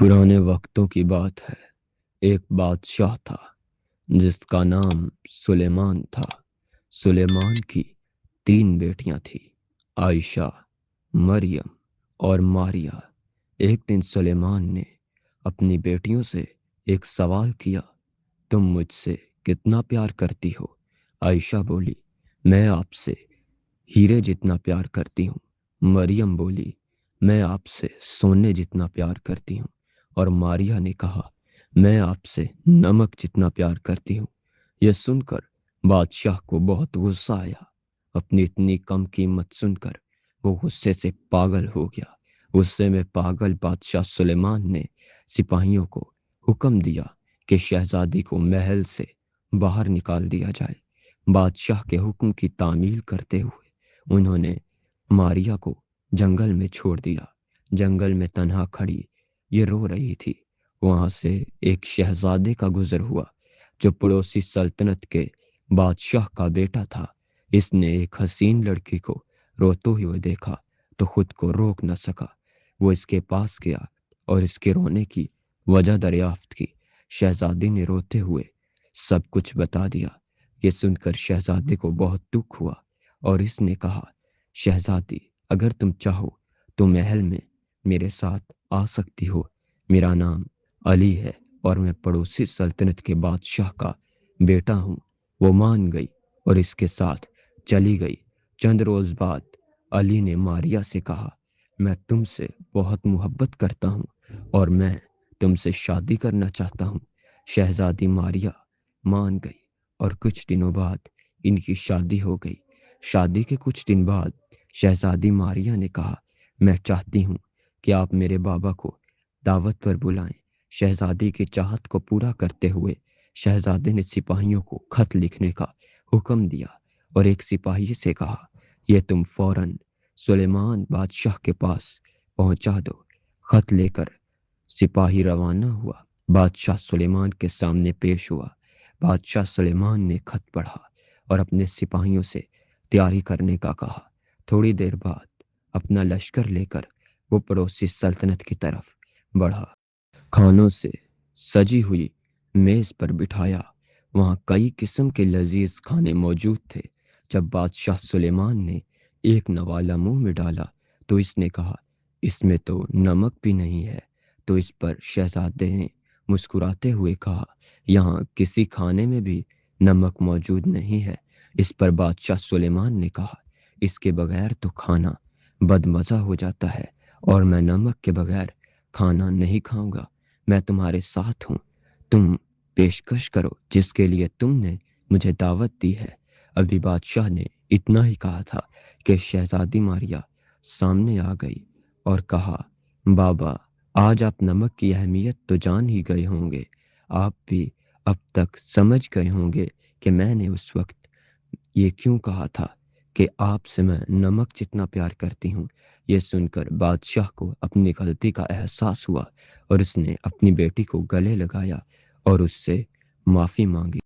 पुराने वक्तों की बात है। एक बादशाह था जिसका नाम सुलेमान था। सुलेमान की 3 बेटियां थी, आयशा, मरियम और मारिया। एक दिन सुलेमान ने अपनी बेटियों से एक सवाल किया, तुम मुझसे कितना प्यार करती हो? आयशा बोली, मैं आपसे हीरे जितना प्यार करती हूँ। मरियम बोली, मैं आपसे सोने जितना प्यार करती हूँ। और मारिया ने कहा, मैं आपसे नमक जितना प्यार करती हूँ। यह सुनकर बादशाह को बहुत गुस्सा आया। अपनी इतनी कम कीमत सुनकर वो गुस्से से पागल हो गया। गुस्से में पागल बादशाह सुलेमान ने सिपाहियों को हुक्म दिया कि शहजादी को महल से बाहर निकाल दिया जाए। बादशाह के हुक्म की तामील करते हुए उन्होंने मारिया को जंगल में छोड़ दिया। जंगल में तन्हा खड़ी ये रो रही थी। वहां से एक शहजादे का गुजर हुआ जो पड़ोसी सल्तनत के बादशाह का बेटा था। इसने एक हसीन लड़की को रोते हुए देखा तो खुद को रोक न सका। वो इसके पास गया और इसके रोने की वजह दरियाफ्त की। शहजादी ने रोते हुए सब कुछ बता दिया। ये सुनकर शहजादे को बहुत दुख हुआ और इसने कहा, शहजादी, अगर तुम चाहो तो महल में मेरे साथ आ सकती हो। मेरा नाम अली है और मैं पड़ोसी सल्तनत के बादशाह का बेटा हूँ। वो मान गई और इसके साथ चली गई। चंद रोज बाद अली ने मारिया से कहा, मैं तुमसे बहुत मोहब्बत करता हूँ और मैं तुमसे शादी करना चाहता हूँ। शहजादी मारिया मान गई और कुछ दिनों बाद इनकी शादी हो गई। शादी के कुछ दिन बाद शहजादी मारिया ने कहा, मैं चाहती हूँ कि आप मेरे बाबा को दावत पर बुलाएं। शहजादी की चाहत को पूरा करते हुए शहजादे ने सिपाहियों को खत लिखने का हुक्म दिया और एक सिपाही से कहा, यह तुम फौरन सुलेमान बादशाह के पास पहुंचा दो। खत लेकर सिपाही रवाना हुआ। बादशाह सुलेमान के सामने पेश हुआ। बादशाह सुलेमान ने खत पढ़ा और अपने सिपाहियों से तैयारी करने का कहा। थोड़ी देर बाद अपना लश्कर लेकर वो पड़ोसी सल्तनत की तरफ बढ़ा। खानों से सजी हुई मेज पर बिठाया। वहां कई किस्म के लजीज खाने मौजूद थे। जब बादशाह सुलेमान ने एक नवाला मुंह में डाला तो इसने कहा, इसमें तो नमक भी नहीं है। तो इस पर शहजादे ने मुस्कुराते हुए कहा, यहाँ किसी खाने में भी नमक मौजूद नहीं है। इस पर बादशाह सुलेमान ने कहा, इसके बगैर तो खाना बदमजा हो जाता है और मैं नमक के बगैर खाना नहीं खाऊंगा। मैं तुम्हारे साथ हूँ। तुम पेशकश करो जिसके लिए तुमने मुझे दावत दी है। अभी बादशाह ने इतना ही कहा था कि शहजादी मारिया सामने आ गई और कहा, बाबा, आज आप नमक की अहमियत तो जान ही गए होंगे। आप भी अब तक समझ गए होंगे कि मैंने उस वक्त ये क्यों कहा था कि आपसे मैं नमक जितना प्यार करती हूँ। ये सुनकर बादशाह को अपनी गलती का एहसास हुआ और उसने अपनी बेटी को गले लगाया और उससे माफी मांगी।